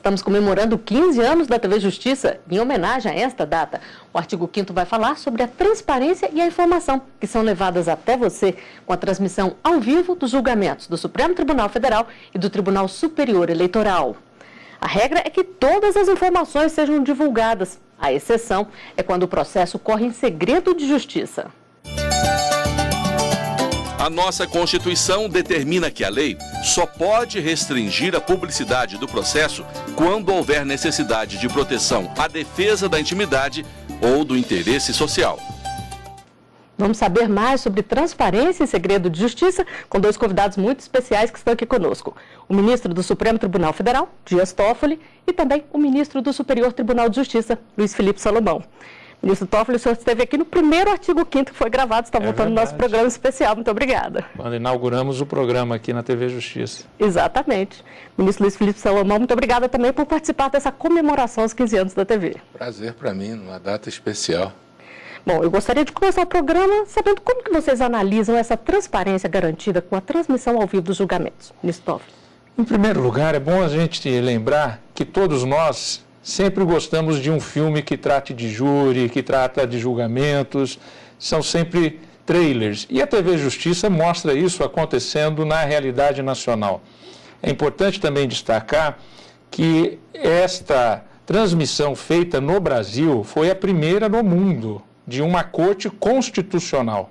Estamos comemorando 15 anos da TV Justiça. Em homenagem a esta data, o artigo 5º vai falar sobre a transparência e a informação que são levadas até você com a transmissão ao vivo dos julgamentos do Supremo Tribunal Federal e do Tribunal Superior Eleitoral. A regra é que todas as informações sejam divulgadas. A exceção é quando o processo corre em segredo de justiça. A nossa Constituição determina que a lei só pode restringir a publicidade do processo quando houver necessidade de proteção à defesa da intimidade ou do interesse social. Vamos saber mais sobre transparência e segredo de justiça com dois convidados muito especiais que estão aqui conosco. O ministro do Supremo Tribunal Federal, Dias Toffoli, e também o ministro do Superior Tribunal de Justiça, Luiz Felipe Salomão. Ministro Toffoli, o senhor esteve aqui no primeiro artigo 5º que foi gravado, está voltando no nosso programa especial. Muito obrigada. Quando inauguramos o programa aqui na TV Justiça. Exatamente. Ministro Luiz Felipe Salomão, muito obrigada também por participar dessa comemoração aos 15 anos da TV. Prazer para mim, numa data especial. Bom, eu gostaria de começar o programa sabendo como que vocês analisam essa transparência garantida com a transmissão ao vivo dos julgamentos. Ministro Toffoli. Em primeiro lugar, é bom a gente lembrar que todos nós sempre gostamos de um filme que trate de júri, que trata de julgamentos, são sempre trailers. E a TV Justiça mostra isso acontecendo na realidade nacional. É importante também destacar que esta transmissão feita no Brasil foi a primeira no mundo de uma corte constitucional.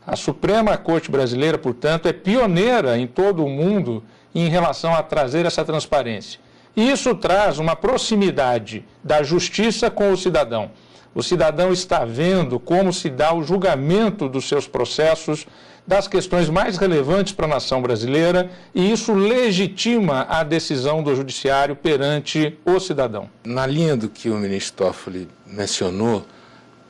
A Suprema Corte Brasileira, portanto, é pioneira em todo o mundo em relação a trazer essa transparência. E isso traz uma proximidade da justiça com o cidadão. O cidadão está vendo como se dá o julgamento dos seus processos, das questões mais relevantes para a nação brasileira, e isso legitima a decisão do judiciário perante o cidadão. Na linha do que o ministro Toffoli mencionou,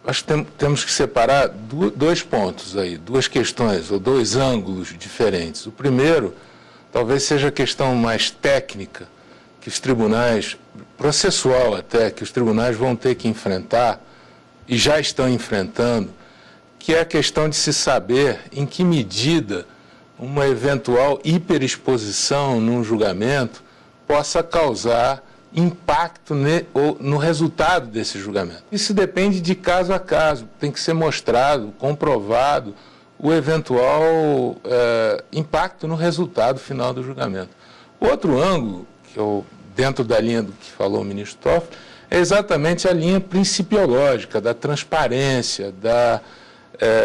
acho que temos que separar dois pontos aí, duas questões ou dois ângulos diferentes. O primeiro, talvez seja a questão mais técnica, que os tribunais, processual até, que os tribunais vão ter que enfrentar, e já estão enfrentando, que é a questão de se saber em que medida uma eventual hiperexposição num julgamento possa causar impacto no resultado desse julgamento. Isso depende de caso a caso, tem que ser mostrado, comprovado o eventual impacto no resultado final do julgamento. Outro ângulo, que eu, dentro da linha do que falou o ministro Toffoli, é exatamente a linha principiológica, da transparência,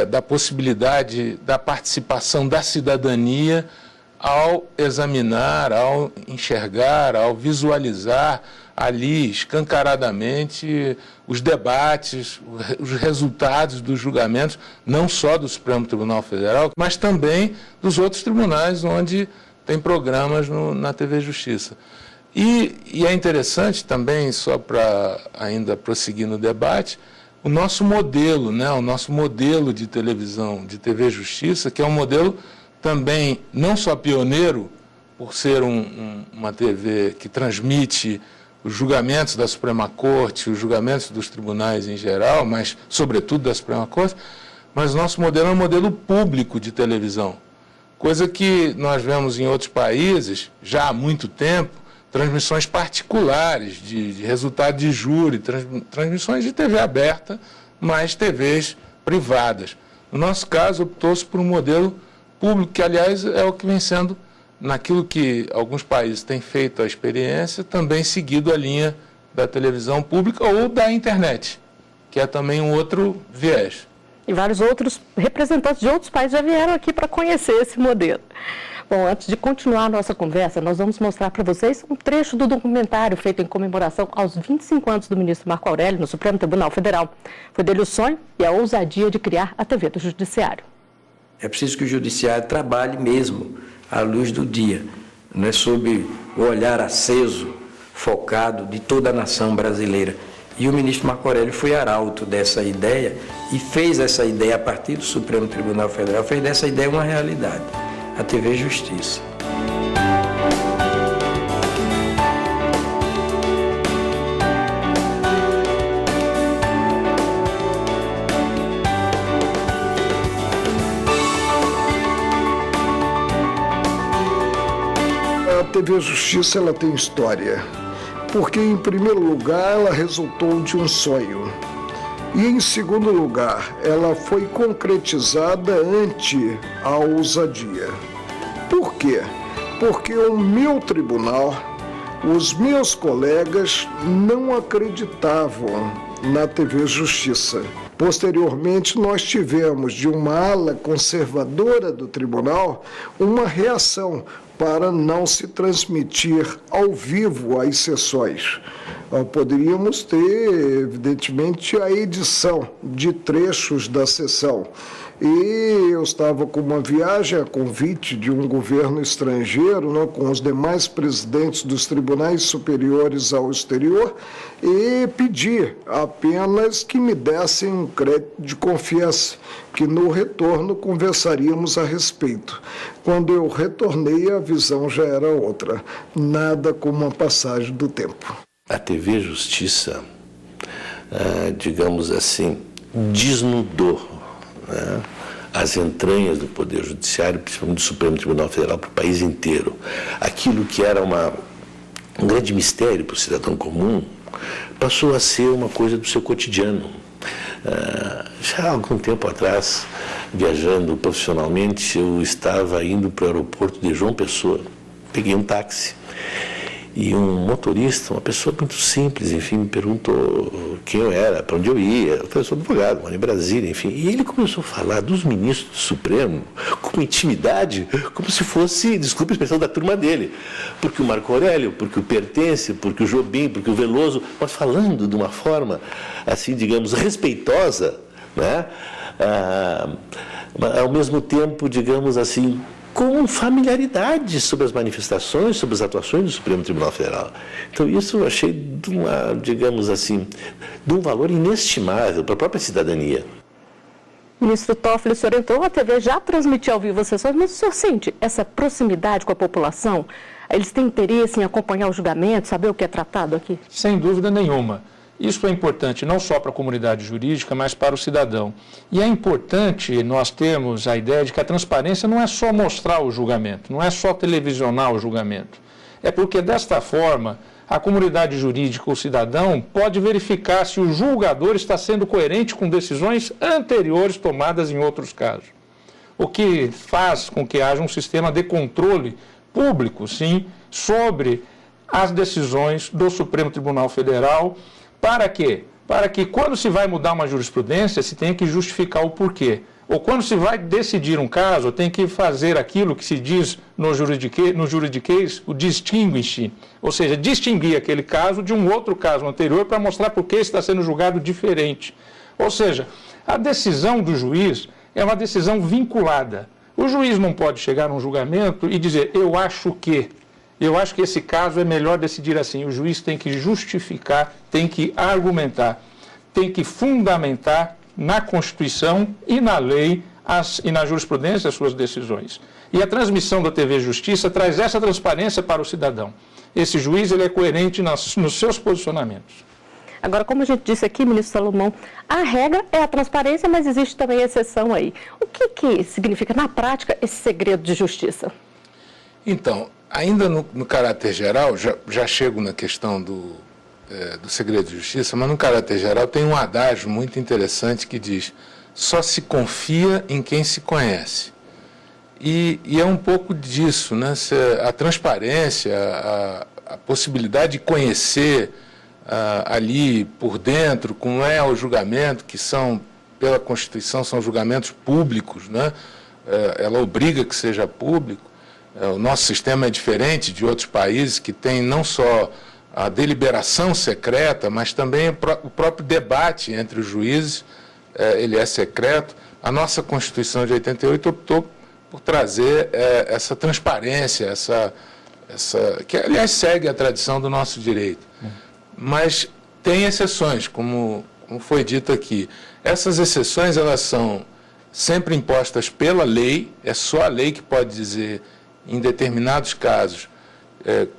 da possibilidade da participação da cidadania ao examinar, ao enxergar, ao visualizar ali escancaradamente os debates, os resultados dos julgamentos, não só do Supremo Tribunal Federal, mas também dos outros tribunais onde tem programas na TV Justiça. E é interessante também, só para ainda prosseguir no debate, o nosso modelo, né, o nosso modelo de televisão, de TV Justiça, que é um modelo também não só pioneiro, por ser uma TV que transmite os julgamentos da Suprema Corte, os julgamentos dos tribunais em geral, mas sobretudo da Suprema Corte, mas o nosso modelo é um modelo público de televisão, coisa que nós vemos em outros países já há muito tempo, transmissões particulares de resultado de júri, transmissões de TV aberta, mas TVs privadas. No nosso caso, optou-se por um modelo público, que, aliás, é o que vem sendo, naquilo que alguns países têm feito a experiência, também seguido a linha da televisão pública ou da internet, que é também um outro viés. E vários outros representantes de outros países já vieram aqui para conhecer esse modelo. Bom, antes de continuar a nossa conversa, nós vamos mostrar para vocês um trecho do documentário feito em comemoração aos 25 anos do ministro Marco Aurélio no Supremo Tribunal Federal. Foi dele o sonho e a ousadia de criar a TV do Judiciário. É preciso que o Judiciário trabalhe mesmo à luz do dia, não é, sob o olhar aceso, focado de toda a nação brasileira. E o ministro Marco Aurélio foi arauto dessa ideia e fez essa ideia a partir do Supremo Tribunal Federal, fez dessa ideia uma realidade, a TV Justiça. A TV Justiça, ela tem história. porque, em primeiro lugar, ela resultou de um sonho. E, em segundo lugar, ela foi concretizada ante a ousadia. Por quê? Porque o meu tribunal, os meus colegas não acreditavam na TV Justiça. Posteriormente, nós tivemos, de uma ala conservadora do tribunal, uma reação para não se transmitir ao vivo as sessões. Poderíamos ter, evidentemente, a edição de trechos da sessão. E eu estava com uma viagem a convite de um governo estrangeiro, né, com os demais presidentes dos tribunais superiores ao exterior, e pedi apenas que me dessem um crédito de confiança, que no retorno conversaríamos a respeito. Quando eu retornei, a visão já era outra, nada como a passagem do tempo. A TV Justiça, digamos assim, desnudou, né, as entranhas do Poder Judiciário, principalmente do Supremo Tribunal Federal, para o país inteiro. Aquilo que era um grande mistério para o cidadão comum passou a ser uma coisa do seu cotidiano. Já há algum tempo atrás, viajando profissionalmente, eu estava indo para o aeroporto de João Pessoa, peguei um táxi. E um motorista, uma pessoa muito simples, enfim, me perguntou quem eu era, para onde eu ia. Eu sou advogado, moro em Brasília, enfim. E ele começou a falar dos ministros do Supremo com intimidade, como se fosse, desculpe a expressão, da turma dele. Porque o Marco Aurélio, porque o Pertence, porque o Jobim, porque o Veloso, mas falando de uma forma, assim, digamos, respeitosa, né? Ao mesmo tempo, digamos assim, com familiaridade sobre as manifestações, sobre as atuações do Supremo Tribunal Federal. Então, isso eu achei, digamos assim, de um valor inestimável para a própria cidadania. Ministro Toffoli, o senhor entrou, a TV já transmitiu ao vivo as sessões, mas o senhor sente essa proximidade com a população? Eles têm interesse em acompanhar o julgamento, saber o que é tratado aqui? Sem dúvida nenhuma. Isso é importante não só para a comunidade jurídica, mas para o cidadão. E é importante nós termos a ideia de que a transparência não é só mostrar o julgamento, não é só televisionar o julgamento. É porque, desta forma, a comunidade jurídica, o cidadão, pode verificar se o julgador está sendo coerente com decisões anteriores tomadas em outros casos. O que faz com que haja um sistema de controle público, sim, sobre as decisões do Supremo Tribunal Federal. Para quê? Para que, quando se vai mudar uma jurisprudência, se tenha que justificar o porquê. Ou quando se vai decidir um caso, tem que fazer aquilo que se diz no juridiquês, o distinguish, ou seja, distinguir aquele caso de um outro caso anterior para mostrar por que está sendo julgado diferente. Ou seja, a decisão do juiz é uma decisão vinculada. O juiz não pode chegar num julgamento e dizer, eu acho que esse caso é melhor decidir assim. O juiz tem que justificar, tem que argumentar, tem que fundamentar na Constituição e na lei e na jurisprudência as suas decisões. E a transmissão da TV Justiça traz essa transparência para o cidadão. Esse juiz ele é coerente nos seus posicionamentos. Agora, como a gente disse aqui, ministro Salomão, a regra é a transparência, mas existe também exceção aí. O que significa, na prática, esse segredo de justiça? Então, ainda no caráter geral, já chego na questão do segredo de justiça, mas no caráter geral tem um adágio muito interessante que diz, só se confia em quem se conhece. E é um pouco disso, né? A transparência, a possibilidade de conhecer ali por dentro, como é o julgamento, que são, pela Constituição, são julgamentos públicos, né? Ela obriga que seja público. O nosso sistema é diferente de outros países que têm não só a deliberação secreta, mas também o próprio debate entre os juízes, ele é secreto. A nossa Constituição de 88 optou por trazer essa transparência, que aliás segue a tradição do nosso direito. Mas tem exceções, como foi dito aqui. Essas exceções, elas são sempre impostas pela lei, é só a lei que pode dizer, em determinados casos,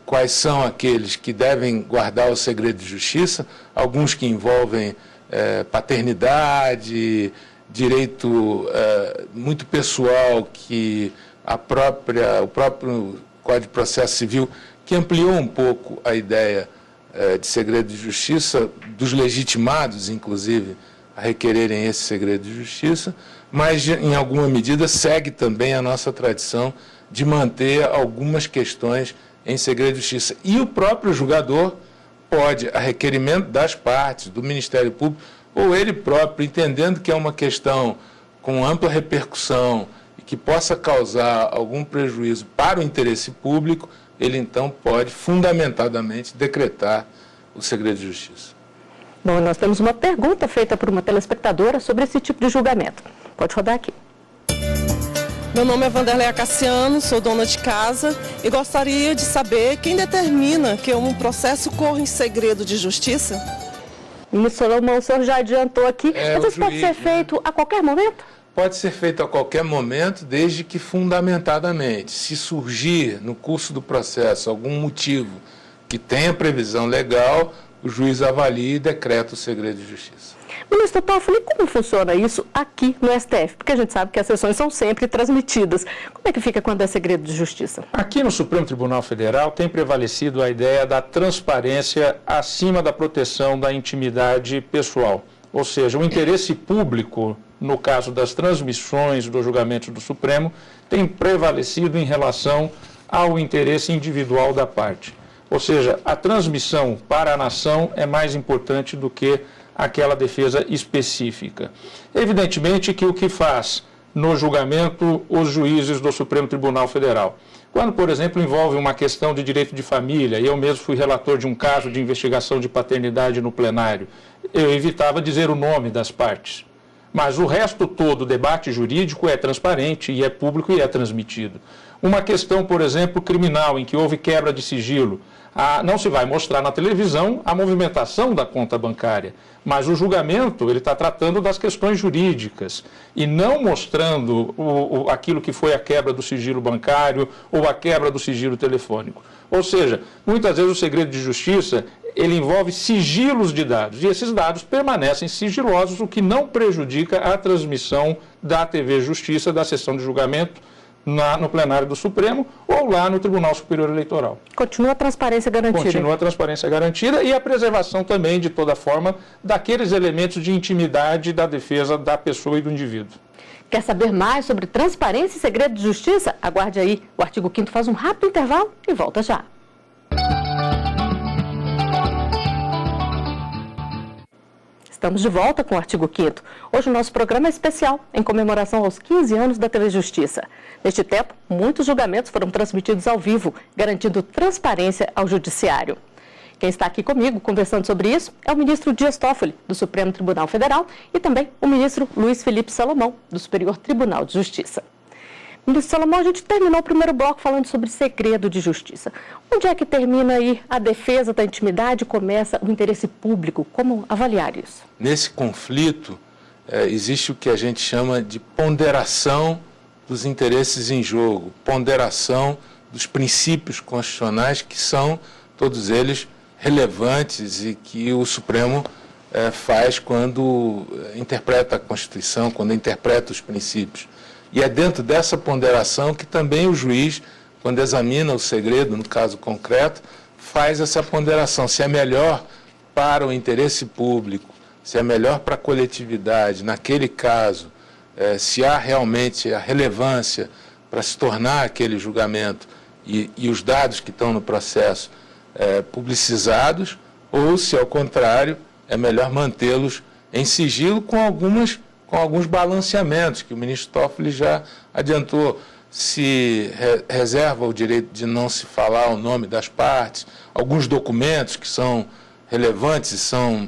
quais são aqueles que devem guardar o segredo de justiça, alguns que envolvem paternidade, direito muito pessoal, que o próprio Código de Processo Civil, que ampliou um pouco a ideia de segredo de justiça, dos legitimados, inclusive, a requererem esse segredo de justiça, mas, em alguma medida, segue também a nossa tradição de manter algumas questões em segredo de justiça. E o próprio julgador pode, a requerimento das partes, do Ministério Público, ou ele próprio, entendendo que é uma questão com ampla repercussão e que possa causar algum prejuízo para o interesse público, ele então pode, fundamentadamente, decretar o segredo de justiça. Bom, nós temos uma pergunta feita por uma telespectadora sobre esse tipo de julgamento. Pode rodar aqui. Meu nome é Vanderleia Cassiano, sou dona de casa e gostaria de saber quem determina que um processo corra em segredo de justiça? Ministro Salomão, o senhor já adiantou aqui, mas isso pode ser feito a qualquer momento? Pode ser feito a qualquer momento, desde que fundamentadamente, se surgir no curso do processo algum motivo que tenha previsão legal, o juiz avalia e decreta o segredo de justiça. Ministro Toffoli, como funciona isso aqui no STF? Porque a gente sabe que as sessões são sempre transmitidas. Como é que fica quando é segredo de justiça? Aqui no Supremo Tribunal Federal tem prevalecido a ideia da transparência acima da proteção da intimidade pessoal. Ou seja, o interesse público, no caso das transmissões dos julgamentos do Supremo, tem prevalecido em relação ao interesse individual da parte. Ou seja, a transmissão para a nação é mais importante do que aquela defesa específica. Evidentemente que o que faz no julgamento os juízes do Supremo Tribunal Federal, quando, por exemplo, envolve uma questão de direito de família, e eu mesmo fui relator de um caso de investigação de paternidade no plenário, eu evitava dizer o nome das partes. Mas o resto todo, o debate jurídico é transparente e é público e é transmitido. Uma questão, por exemplo, criminal, em que houve quebra de sigilo, não se vai mostrar na televisão a movimentação da conta bancária, mas o julgamento ele está tratando das questões jurídicas e não mostrando aquilo que foi a quebra do sigilo bancário ou a quebra do sigilo telefônico. Ou seja, muitas vezes o segredo de justiça ele envolve sigilos de dados e esses dados permanecem sigilosos, o que não prejudica a transmissão da TV Justiça, da sessão de julgamento, no plenário do Supremo ou lá no Tribunal Superior Eleitoral. Continua a transparência garantida. Continua a transparência garantida e a preservação também, de toda forma, daqueles elementos de intimidade da defesa da pessoa e do indivíduo. Quer saber mais sobre transparência e segredo de justiça? Aguarde aí. O artigo 5º faz um rápido intervalo e volta já. Estamos de volta com o artigo 5º. Hoje o nosso programa é especial, em comemoração aos 15 anos da TV Justiça. Neste tempo, muitos julgamentos foram transmitidos ao vivo, garantindo transparência ao judiciário. Quem está aqui comigo conversando sobre isso é o ministro Dias Toffoli, do Supremo Tribunal Federal, e também o ministro Luiz Felipe Salomão, do Superior Tribunal de Justiça. Ministro Salomão, a gente terminou o primeiro bloco falando sobre segredo de justiça. Onde é que termina aí a defesa da intimidade e começa o interesse público? Como avaliar isso? Nesse conflito, existe o que a gente chama de ponderação dos interesses em jogo, ponderação dos princípios constitucionais que são, todos eles, relevantes e que o Supremo faz quando interpreta a Constituição, quando interpreta os princípios. E é dentro dessa ponderação que também o juiz, quando examina o segredo, no caso concreto, faz essa ponderação. Se é melhor para o interesse público, se é melhor para a coletividade, naquele caso, se há realmente a relevância para se tornar aquele julgamento e os dados que estão no processo publicizados, ou se, ao contrário, é melhor mantê-los em sigilo com alguns balanceamentos, que o ministro Toffoli já adiantou. Se reserva o direito de não se falar o nome das partes, alguns documentos que são relevantes e são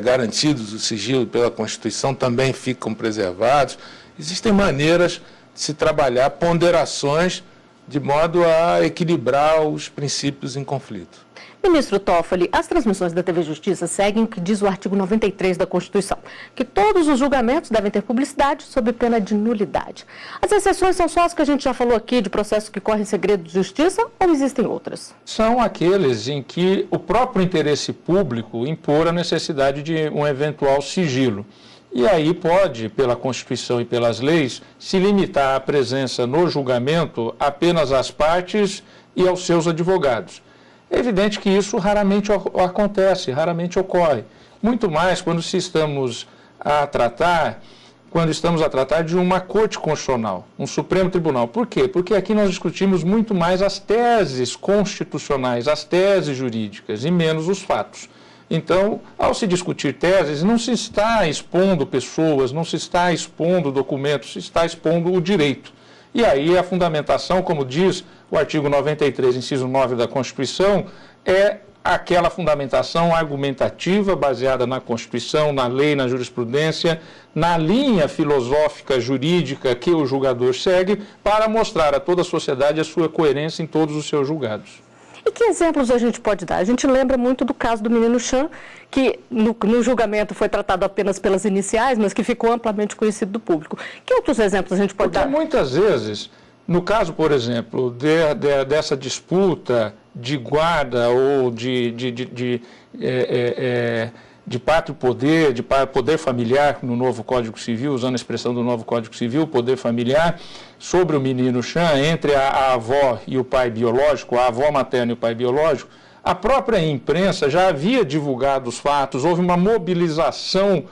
garantidos o sigilo pela Constituição também ficam preservados. Existem maneiras de se trabalhar ponderações de modo a equilibrar os princípios em conflito. Ministro Toffoli, as transmissões da TV Justiça seguem o que diz o artigo 93 da Constituição, que todos os julgamentos devem ter publicidade sob pena de nulidade. As exceções são só as que a gente já falou aqui, de processos que correm em segredo de justiça, ou existem outras? São aqueles em que o próprio interesse público impor a necessidade de um eventual sigilo. E aí pode, pela Constituição e pelas leis, se limitar a presença no julgamento apenas às partes e aos seus advogados. É evidente que isso raramente acontece, raramente ocorre. Muito mais quando estamos a tratar de uma Corte Constitucional, um Supremo Tribunal. Por quê? Porque aqui nós discutimos muito mais as teses constitucionais, as teses jurídicas, e menos os fatos. Então, ao se discutir teses, não se está expondo pessoas, não se está expondo documentos, se está expondo o direito. E aí a fundamentação, como diz o artigo 93, inciso 9 da Constituição, é aquela fundamentação argumentativa baseada na Constituição, na lei, na jurisprudência, na linha filosófica jurídica que o julgador segue para mostrar a toda a sociedade a sua coerência em todos os seus julgados. E que exemplos a gente pode dar? A gente lembra muito do caso do menino Chan, que no julgamento foi tratado apenas pelas iniciais, mas que ficou amplamente conhecido do público. Que outros exemplos a gente pode dar? Porque muitas vezes, no caso, por exemplo, dessa disputa de guarda ou de pátrio poder, de poder familiar no novo Código Civil, usando a expressão do novo Código Civil, poder familiar, sobre o menino Chan, entre a avó e o pai biológico, a avó materna e o pai biológico, a própria imprensa já havia divulgado os fatos, houve uma mobilização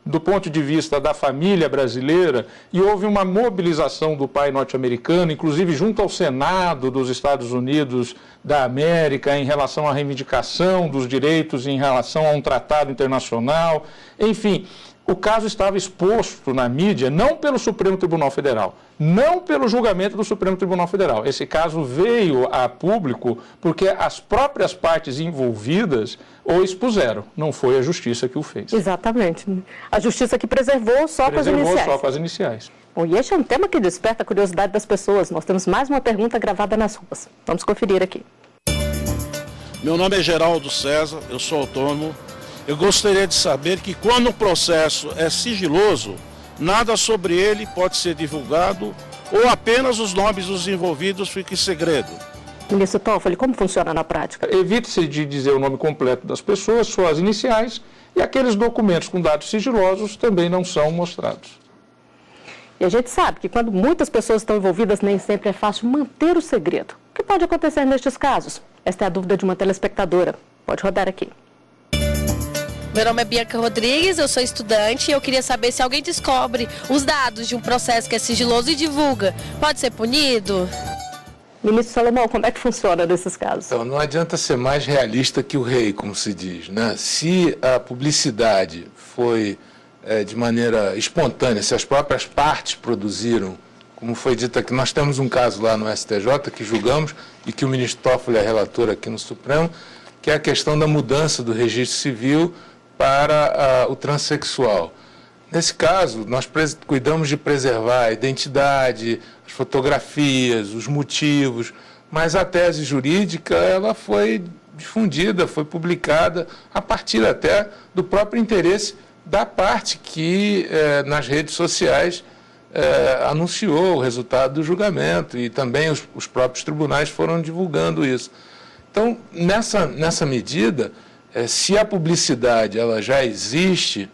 do ponto de vista da família brasileira, e houve uma mobilização do pai norte-americano, inclusive junto ao Senado dos Estados Unidos da América, em relação à reivindicação dos direitos, em relação a um tratado internacional. Enfim, o caso estava exposto na mídia, não pelo Supremo Tribunal Federal, não pelo julgamento do Supremo Tribunal Federal. Esse caso veio a público porque as próprias partes envolvidas o expuseram, não foi a justiça que o fez. Exatamente. A justiça que preservou só com as iniciais. Preservou só com as iniciais. Bom, e este é um tema que desperta a curiosidade das pessoas. Nós temos mais uma pergunta gravada nas ruas. Vamos conferir aqui. Meu nome é Geraldo César, eu sou autônomo. Eu gostaria de saber que quando o processo é sigiloso, nada sobre ele pode ser divulgado ou apenas os nomes dos envolvidos ficam em segredo. Ministro Toffoli, como funciona na prática? Evite-se de dizer o nome completo das pessoas, suas iniciais, e aqueles documentos com dados sigilosos também não são mostrados. E a gente sabe que quando muitas pessoas estão envolvidas, nem sempre é fácil manter o segredo. O que pode acontecer nestes casos? Esta é a dúvida de uma telespectadora. Pode rodar aqui. Meu nome é Bianca Rodrigues, eu sou estudante e eu queria saber se alguém descobre os dados de um processo que é sigiloso e divulga. Pode ser punido? Ministro Salomão, como é que funciona nesses casos? Então, não adianta ser mais realista que o rei, como se diz, né? Se a publicidade foi de maneira espontânea, se as próprias partes produziram, como foi dito aqui, nós temos um caso lá no STJ que julgamos e que o ministro Toffoli é relator aqui no Supremo, que é a questão da mudança do registro civil para o transexual. Nesse caso, nós cuidamos de preservar a identidade, as fotografias, os motivos, mas a tese jurídica ela foi difundida, foi publicada a partir até do próprio interesse da parte que nas redes sociais anunciou o resultado do julgamento, e também os próprios tribunais foram divulgando isso. Então, nessa medida, se a publicidade ela já existe,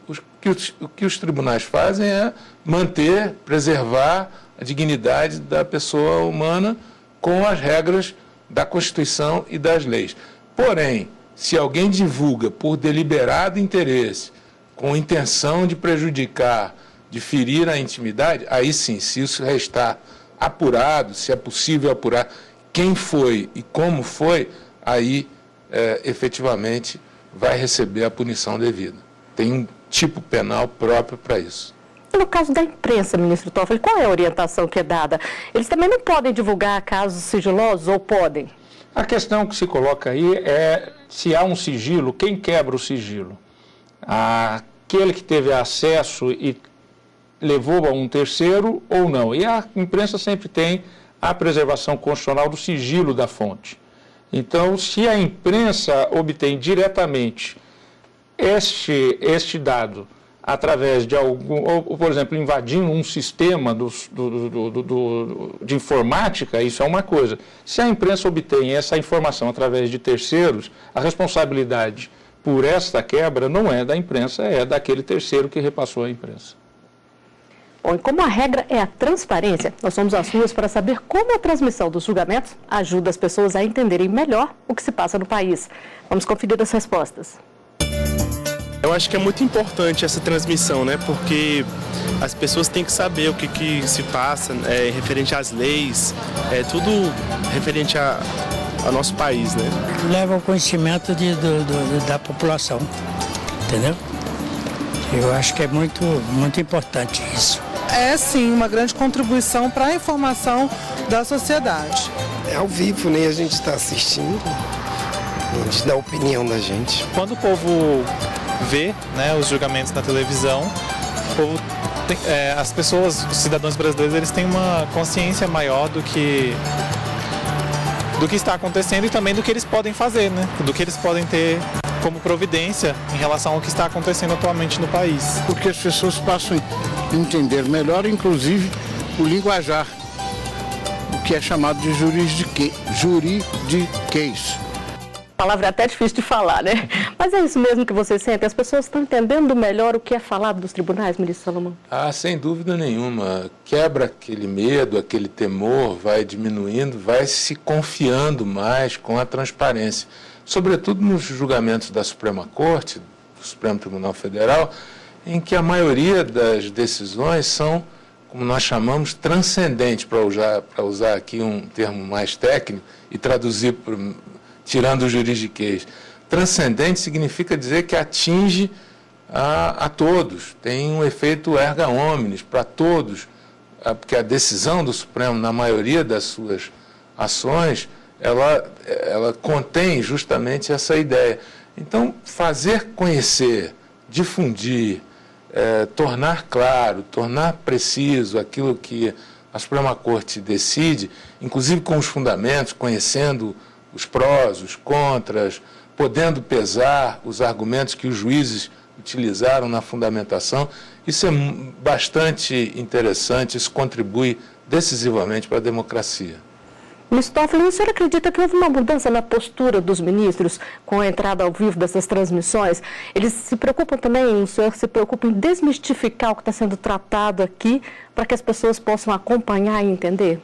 o que os tribunais fazem é manter, preservar a dignidade da pessoa humana com as regras da Constituição e das leis. Porém, se alguém divulga por deliberado interesse, com intenção de prejudicar, de ferir a intimidade, aí sim, se isso restar apurado, se é possível apurar quem foi e como foi, aí efetivamente vai receber a punição devida. Tem um tipo penal próprio para isso. E no caso da imprensa, ministro Toffoli, qual é a orientação que é dada? Eles também não podem divulgar casos sigilosos ou podem? A questão que se coloca aí é se há um sigilo, quem quebra o sigilo? Aquele que teve acesso e levou a um terceiro ou não? E a imprensa sempre tem a preservação constitucional do sigilo da fonte. Então, se a imprensa obtém diretamente este dado através de algum, ou, por exemplo, invadindo um sistema de informática, isso é uma coisa. Se a imprensa obtém essa informação através de terceiros, a responsabilidade por esta quebra não é da imprensa, é daquele terceiro que repassou à imprensa. Bom, e como a regra é a transparência, nós fomos às ruas para saber como a transmissão dos julgamentos ajuda as pessoas a entenderem melhor o que se passa no país. Vamos conferir as respostas. Eu acho que é muito importante essa transmissão, né? Porque as pessoas têm que saber o que se passa, referente às leis, tudo referente ao nosso país, né? Leva ao conhecimento da população, entendeu? Eu acho que é muito importante isso. É sim uma grande contribuição para a informação da sociedade. É ao vivo, né? A gente está assistindo, a gente dá a opinião da gente. Quando o povo vê, né, os julgamentos na televisão, o povo as pessoas, os cidadãos brasileiros, eles têm uma consciência maior do que está acontecendo e também do que eles podem fazer, né? Do que eles podem ter como providência em relação ao que está acontecendo atualmente no país. Porque as pessoas passam a entender melhor, inclusive, o linguajar, o que é chamado de juridiquês. A palavra é até difícil de falar, né? Mas é isso mesmo que você sente? As pessoas estão entendendo melhor o que é falado dos tribunais, ministro Salomão? Ah, sem dúvida nenhuma. Quebra aquele medo, aquele temor, vai diminuindo, vai se confiando mais com a transparência. Sobretudo nos julgamentos da Suprema Corte, do Supremo Tribunal Federal, em que a maioria das decisões são, como nós chamamos, transcendentes, para usar aqui um termo mais técnico e traduzir tirando o juridiquês. Transcendente significa dizer que atinge a todos, tem um efeito erga omnes para todos, porque a decisão do Supremo, na maioria das suas ações, ela contém justamente essa ideia. Então, fazer conhecer, difundir, tornar claro, tornar preciso aquilo que a Suprema Corte decide, inclusive com os fundamentos, conhecendo os prós, os contras, podendo pesar os argumentos que os juízes utilizaram na fundamentação. Isso é bastante interessante, isso contribui decisivamente para a democracia. Ministro Toffoli, o senhor acredita que houve uma mudança na postura dos ministros com a entrada ao vivo dessas transmissões? Eles se preocupam também, o senhor se preocupa em desmistificar o que está sendo tratado aqui para que as pessoas possam acompanhar e entender?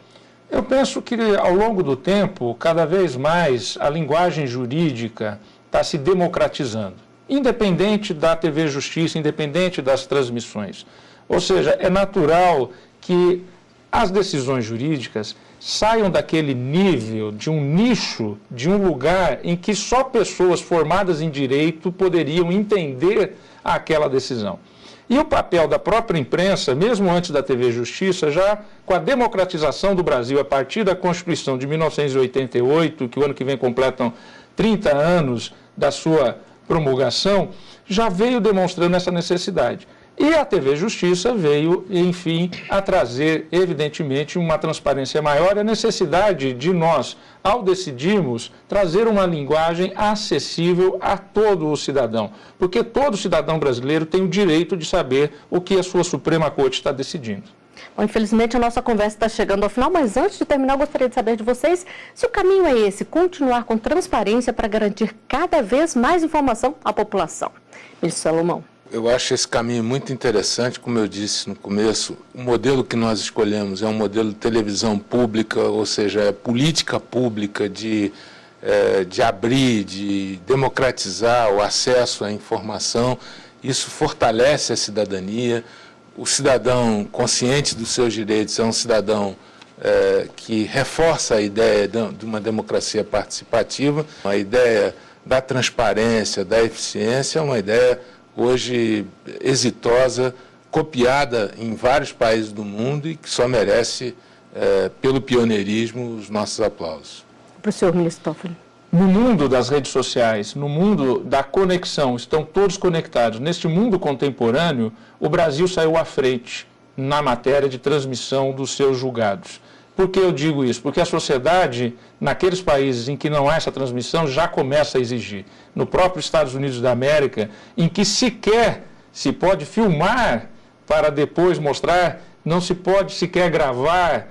Eu penso que, ao longo do tempo, cada vez mais a linguagem jurídica está se democratizando, independente da TV Justiça, independente das transmissões. Ou seja, é natural que as decisões jurídicas saiam daquele nível, de um nicho, de um lugar em que só pessoas formadas em direito poderiam entender aquela decisão. E o papel da própria imprensa, mesmo antes da TV Justiça, já com a democratização do Brasil, a partir da Constituição de 1988, que o ano que vem completam 30 anos da sua promulgação, já veio demonstrando essa necessidade. E a TV Justiça veio, enfim, a trazer, evidentemente, uma transparência maior e a necessidade de nós, ao decidirmos, trazer uma linguagem acessível a todo o cidadão. Porque todo cidadão brasileiro tem o direito de saber o que a sua Suprema Corte está decidindo. Bom, infelizmente, a nossa conversa está chegando ao final, mas antes de terminar, eu gostaria de saber de vocês se o caminho é esse, continuar com transparência para garantir cada vez mais informação à população. Ministro Salomão. Eu acho esse caminho muito interessante, como eu disse no começo. O modelo que nós escolhemos é um modelo de televisão pública, ou seja, é política pública de abrir, de democratizar o acesso à informação. Isso fortalece a cidadania. O cidadão consciente dos seus direitos é um cidadão que reforça a ideia de uma democracia participativa. A ideia da transparência, da eficiência é uma ideia hoje exitosa, copiada em vários países do mundo e que só merece, pelo pioneirismo, os nossos aplausos. Para o senhor, ministro Toffoli. No mundo das redes sociais, no mundo da conexão, estão todos conectados. Neste mundo contemporâneo, o Brasil saiu à frente na matéria de transmissão dos seus julgados. Por que eu digo isso? Porque a sociedade, naqueles países em que não há essa transmissão, já começa a exigir. No próprio Estados Unidos da América, em que sequer se pode filmar para depois mostrar, não se pode sequer gravar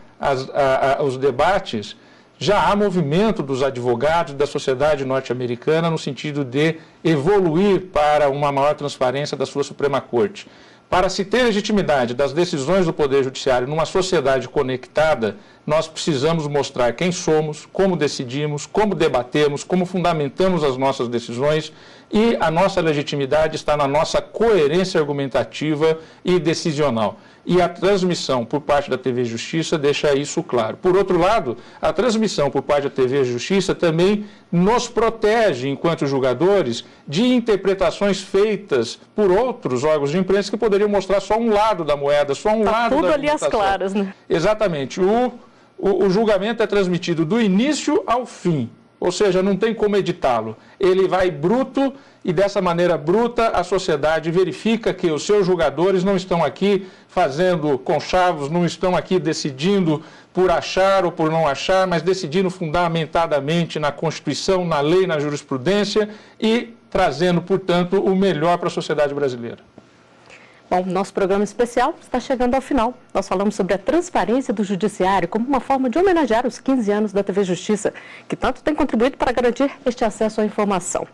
os debates, já há movimento dos advogados da sociedade norte-americana no sentido de evoluir para uma maior transparência da sua Suprema Corte. Para se ter legitimidade das decisões do Poder Judiciário numa sociedade conectada, nós precisamos mostrar quem somos, como decidimos, como debatemos, como fundamentamos as nossas decisões, e a nossa legitimidade está na nossa coerência argumentativa e decisional. E a transmissão por parte da TV Justiça deixa isso claro. Por outro lado, a transmissão por parte da TV Justiça também nos protege, enquanto julgadores, de interpretações feitas por outros órgãos de imprensa que poderiam mostrar só um lado da moeda, só um lado tudo da ali às claras, né? Exatamente. O julgamento é transmitido do início ao fim, ou seja, não tem como editá-lo. Ele vai bruto e dessa maneira bruta a sociedade verifica que os seus julgadores não estão aqui fazendo conchavos, não estão aqui decidindo por achar ou por não achar, mas decidindo fundamentadamente na Constituição, na lei, na jurisprudência e trazendo, portanto, o melhor para a sociedade brasileira. Bom, nosso programa especial está chegando ao final. Nós falamos sobre a transparência do Judiciário como uma forma de homenagear os 15 anos da TV Justiça, que tanto tem contribuído para garantir este acesso à informação.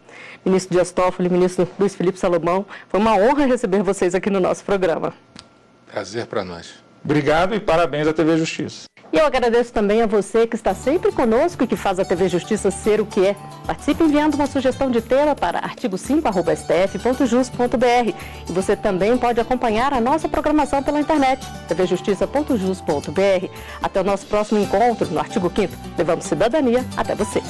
Ministro Dias Toffoli, ministro Luiz Felipe Salomão, foi uma honra receber vocês aqui no nosso programa. Prazer para nós. Obrigado e parabéns à TV Justiça. E eu agradeço também a você que está sempre conosco e que faz a TV Justiça ser o que é. Participe enviando uma sugestão de tema para artigo5@stf.jus.br. E você também pode acompanhar a nossa programação pela internet, tvjustiça.jus.br. Até o nosso próximo encontro no Artigo 5º. Levamos cidadania até você.